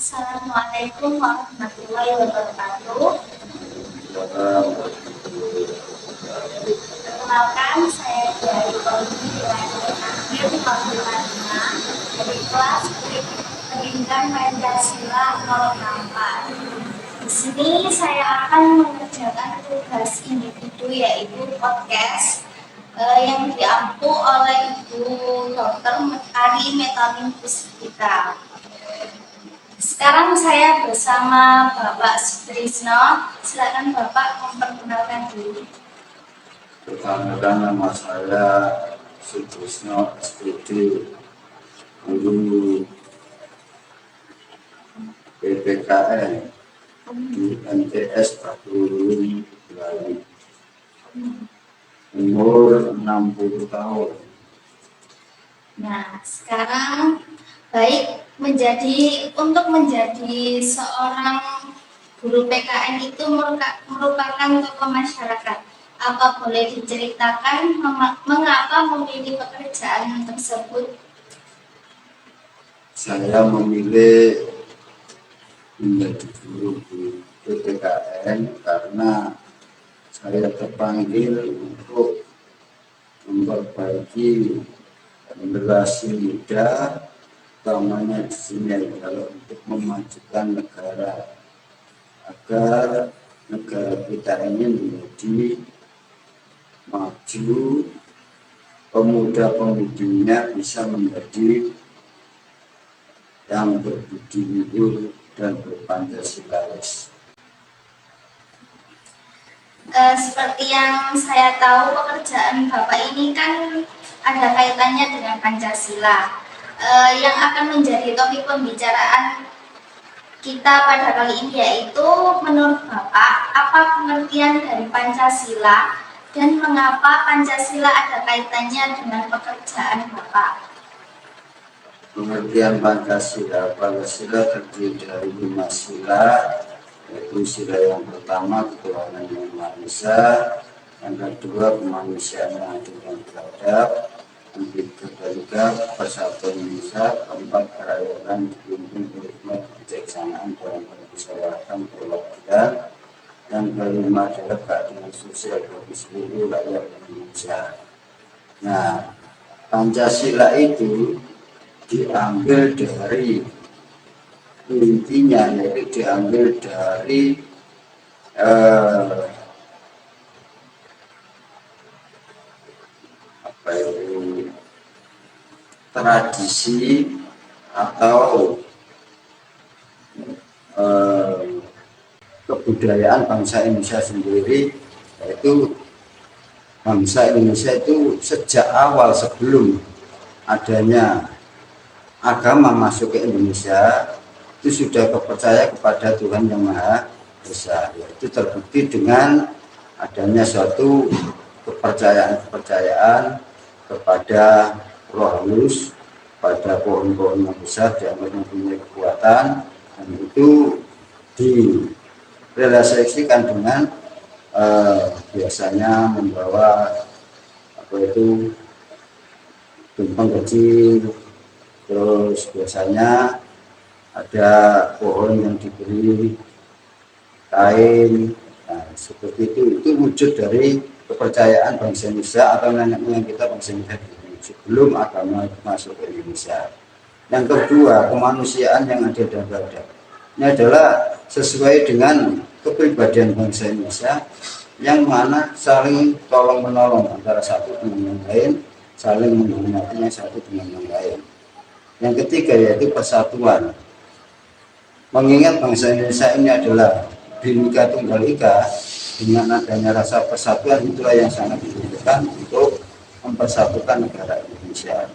Assalamualaikum warahmatullahi wabarakatuh. Perkenalkan, saya dari Komisi Akhir Fakultasnya dari kelas Pendidikan Pancasila 04. Di sini saya akan mengerjakan tugas individu yaitu podcast yang diampu oleh Ibu Dr. Ari Metalin Puspita. Sekarang saya bersama Bapak Sutrisno. Silakan Bapak memperkenalkan diri. Perkenalkan, nama saya Sutrisno SPD, guru PPKN di MTS Batu Bali, umur 60 tahun. Nah, sekarang untuk menjadi seorang guru PKN itu merupakan tokoh masyarakat. Apa boleh diceritakan mengapa memilih pekerjaan tersebut? Saya memilih menjadi guru di PPKN karena saya terpanggil untuk memperbaiki generasi muda, utamanya di sini adalah untuk memajukan negara agar negara kita ini menjadi maju, pemuda-pemudinya bisa menjadi yang berbudi luhur dan berpancasilais. Seperti yang saya tahu, pekerjaan Bapak ini kan ada kaitannya dengan Pancasila. Yang akan menjadi topik pembicaraan kita pada kali ini yaitu menurut Bapak, apa pengertian dari Pancasila dan mengapa Pancasila ada kaitannya dengan pekerjaan Bapak? Pengertian Pancasila terdiri dari 5 sila, yaitu sila yang pertama ketuhanan yang Maha Esa, yang kedua kemanusiaan yang adil dan beradab, yang ketiga persatuan Indonesia, keempat kerakyatan dipimpin oleh hikmat kebijaksanaan dalam permusyawaratan perwakilan, yang kelima adalah keadilan sosial bagi seluruh rakyat Indonesia. Nah, Pancasila itu diambil dari intinya, yaitu diambil dari tradisi atau kebudayaan bangsa Indonesia sendiri, yaitu bangsa Indonesia itu sejak awal sebelum adanya agama masuk ke Indonesia itu sudah percaya kepada Tuhan Yang Maha Esa. Itu terbukti dengan adanya suatu kepercayaan kepada roh halus, pada pohon-pohon yang besar dianggap mempunyai kekuatan, dan itu direalisasikan dengan biasanya membawa tumpeng kecil. Terus biasanya ada pohon yang diberi kain. Nah, seperti itu wujud dari kepercayaan bangsa Indonesia atau nenek moyang kita bangsa Indonesia sebelum agama masuk ke Indonesia. Yang kedua, kemanusiaan yang adil dan beradab. Ini adalah sesuai dengan kepribadian bangsa Indonesia yang mana saling tolong menolong antara satu dengan yang lain, saling menghormati yang satu dengan yang lain. Yang ketiga yaitu persatuan. Mengingat bangsa Indonesia ini adalah Bhinneka Tunggal Ika, dengan adanya rasa persatuan itulah yang sangat dibutuhkan untuk mempersatukan negara Indonesia.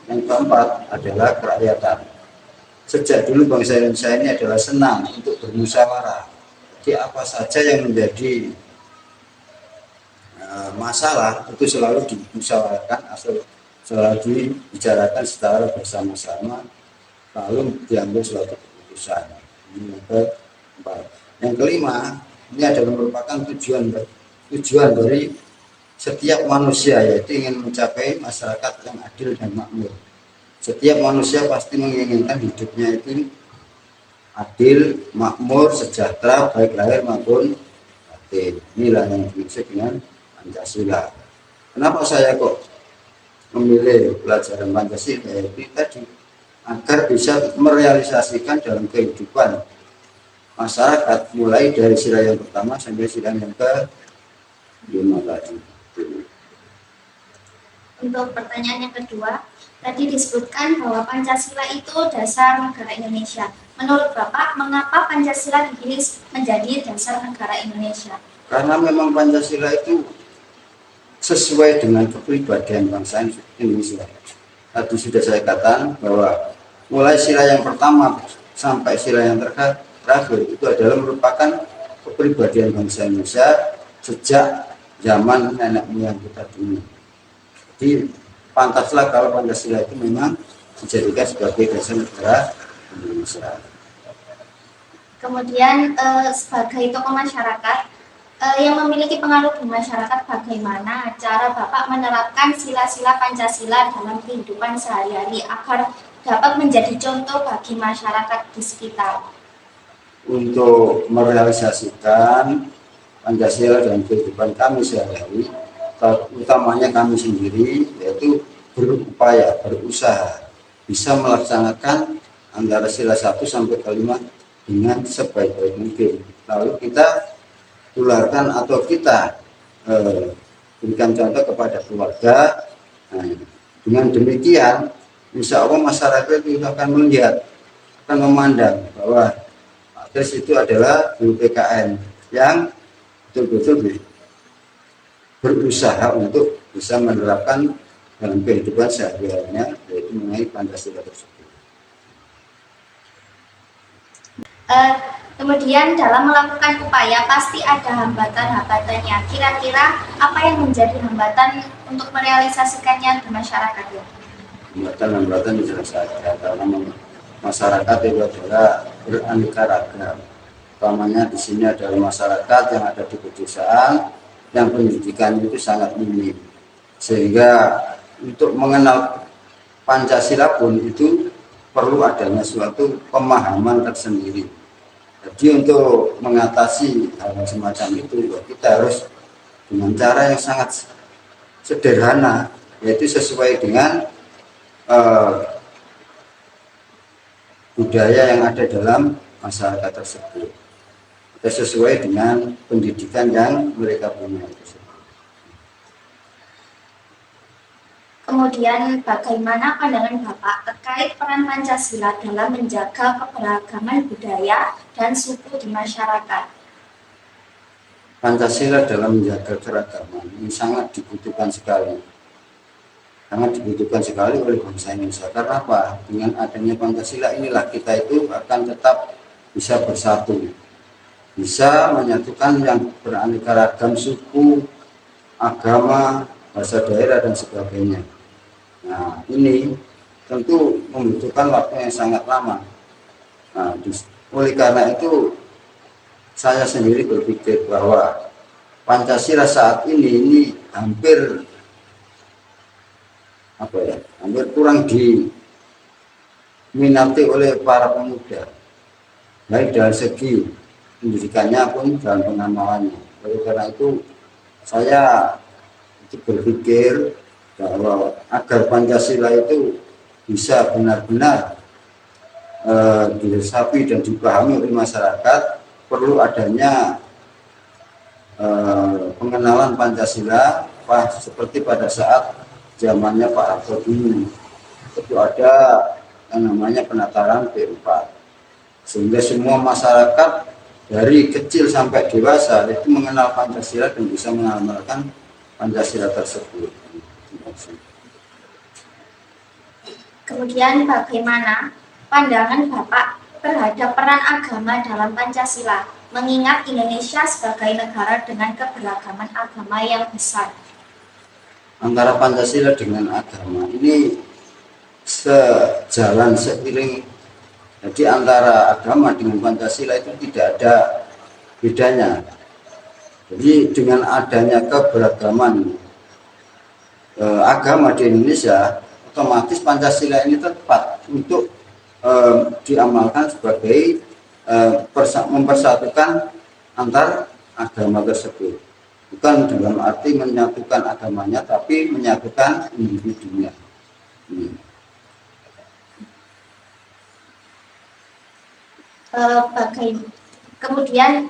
Yang keempat adalah kerakyatan. Sejak dulu bangsa Indonesia ini adalah senang untuk bermusyawarah. Jadi apa saja yang menjadi masalah itu selalu dimusyawarahkan atau selalu dibicarakan secara bersama-sama, lalu diambil suatu keputusan. Ini yang keempat. Yang kelima, ini adalah merupakan tujuan dari setiap manusia, yaitu ingin mencapai masyarakat yang adil dan makmur. Setiap manusia pasti menginginkan hidupnya itu adil, makmur, sejahtera, baik lahir maupun batin. Inilah yang dimaksud dengan Pancasila. Kenapa saya kok memilih pelajaran Pancasila? Itu tadi agar bisa merealisasikan dalam kehidupan masyarakat, mulai dari sila yang pertama sampai sila yang ke-5 tadi. Untuk pertanyaan yang kedua, tadi disebutkan bahwa Pancasila itu dasar negara Indonesia. Menurut Bapak, mengapa Pancasila dipilih menjadi dasar negara Indonesia? Karena memang Pancasila itu sesuai dengan kepribadian bangsa Indonesia. Tadi sudah saya katakan bahwa mulai sila yang pertama sampai sila yang terakhir itu adalah merupakan kepribadian bangsa Indonesia sejak zaman nenek moyang kita dulu. Jadi pantaslah kalau Pancasila itu memang dijadikan sebagai dasar negara Indonesia. Kemudian sebagai tokoh masyarakat yang memiliki pengaruh di masyarakat, bagaimana cara Bapak menerapkan sila-sila Pancasila dalam kehidupan sehari-hari agar dapat menjadi contoh bagi masyarakat di sekitar? Untuk merealisasikan Pancasila dalam kehidupan kami sehari-hari, utamanya kami sendiri, yaitu berupaya, berusaha bisa melaksanakan antara sila 1 sampai ke 5 dengan sebaik-baik mungkin. Lalu kita tularkan atau kita berikan contoh kepada keluarga. Nah, dengan demikian, insya Allah masyarakat itu akan melihat, akan memandang bahwa Pak Kris itu adalah guru PKN yang betul-betul berusaha untuk bisa menerapkan dalam kehidupan sehari-harinya, yaitu mengenai Pancasila tersebut. Kemudian dalam melakukan upaya pasti ada hambatan-hambatannya. Kira-kira apa yang menjadi hambatan untuk merealisasikannya di masyarakat? Hambatan-hambatan jelas saja, karena masyarakat itu adalah beraneka ragam. Utamanya di sini adalah masyarakat yang ada di pedesaan, yang pendidikan itu sangat minim, sehingga untuk mengenal Pancasila pun itu perlu adanya suatu pemahaman tersendiri. Jadi untuk mengatasi hal semacam itu, kita harus dengan cara yang sangat sederhana, yaitu sesuai dengan budaya yang ada dalam masyarakat tersebut, sesuai dengan pendidikan yang mereka punya. Kemudian bagaimana pandangan Bapak terkait peran Pancasila dalam menjaga keberagaman budaya dan suku di masyarakat? Pancasila dalam menjaga keragaman ini sangat dibutuhkan sekali. Sangat dibutuhkan sekali oleh bangsa Indonesia. Karena apa? Dengan adanya Pancasila inilah kita itu akan tetap bisa bersatu, bisa menyatukan yang beraneka ragam suku, agama, bahasa daerah dan sebagainya. Nah, ini tentu membutuhkan waktu yang sangat lama. Nah, oleh karena itu saya sendiri berpikir bahwa Pancasila saat ini hampir kurang diminati oleh para pemuda, baik dari segi pendidikannya pun dan pengamalannya. Oleh karena itu saya berpikir bahwa agar Pancasila itu bisa benar-benar diresapi dan dipahami oleh masyarakat, perlu adanya pengenalan Pancasila seperti pada saat zamannya Pak Harto dulu. Itu ada yang namanya penataran P4, sehingga semua masyarakat dari kecil sampai dewasa itu mengenal Pancasila dan bisa mengamalkan Pancasila tersebut. Kemudian bagaimana pandangan Bapak terhadap peran agama dalam Pancasila, mengingat Indonesia sebagai negara dengan keberagaman agama yang besar? Antara Pancasila dengan agama ini sejalan, seiring. Jadi antara agama dengan Pancasila itu tidak ada bedanya. Jadi dengan adanya keberagaman agama di Indonesia, otomatis Pancasila ini tepat untuk diamalkan sebagai mempersatukan antar agama tersebut. Bukan dalam arti menyatukan agamanya, tapi menyatukan individunya. Kemudian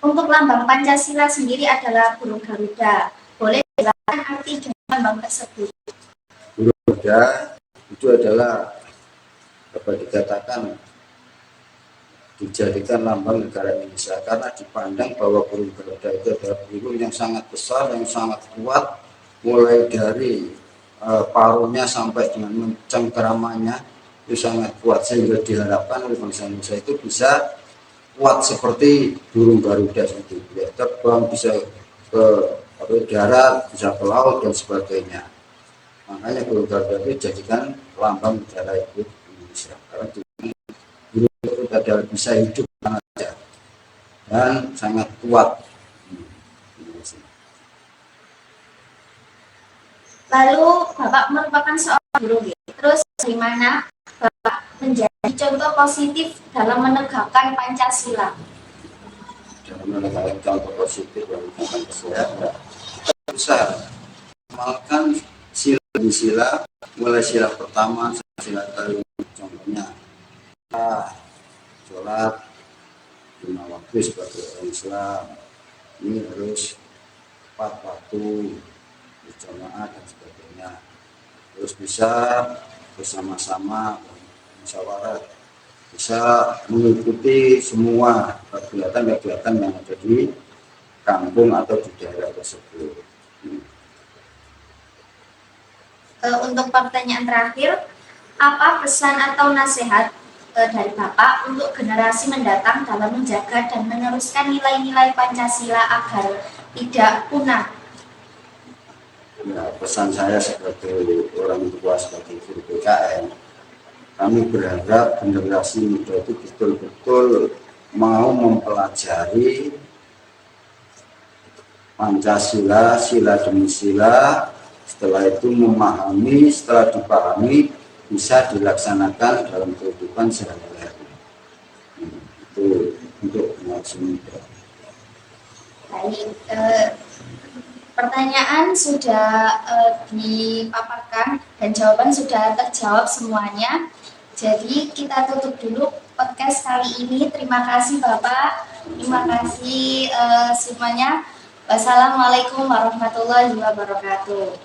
untuk lambang Pancasila sendiri adalah burung Garuda. Boleh dijelaskan arti dari lambang tersebut? Burung Garuda itu adalah dapat dikatakan dijadikan lambang negara Indonesia karena dipandang bahwa burung Garuda itu adalah burung yang sangat besar, yang sangat kuat, mulai dari paruhnya sampai dengan cengkeramannya itu sangat kuat, sehingga diharapkan oleh bangsa Indonesia itu bisa kuat seperti burung Garuda itu, ya, terbang bisa ke darat, bisa ke laut dan sebagainya. Makanya burung Garuda itu dijadikan lambang negara itu Indonesia karena burung itu adalah bisa hidup saja dan sangat kuat. Lalu Bapak merupakan seorang guru, terus bagaimana Bapak menjadi contoh positif dalam menegakkan Pancasila? Dalam menegakkan contoh positif dalam Pancasila, bisa mengamalkan sila demi sila, mulai sila pertama, sila kelima, contohnya sholat lima waktu sebagai orang Islam, ini harus 4 waktu berjamaah dan sebagainya, terus bisa bersama-sama musyawarah, bisa mengikuti semua kegiatan-kegiatan yang ada di kampung atau di daerah tersebut. Untuk pertanyaan terakhir, apa pesan atau nasihat dari Bapak untuk generasi mendatang dalam menjaga dan meneruskan nilai-nilai Pancasila agar tidak punah? Ya, pesan saya sebagai orang tua, sebagai guru PKN, kami berharap generasi muda itu betul-betul mau mempelajari Pancasila, sila demi sila, setelah itu memahami, setelah dipahami bisa dilaksanakan dalam kehidupan sehari-hari. Itu untuk generasi muda. Baik, pertanyaan sudah dipaparkan dan jawaban sudah terjawab semuanya. Jadi kita tutup dulu podcast kali ini. Terima kasih Bapak, terima kasih semuanya. Wassalamualaikum warahmatullahi wabarakatuh.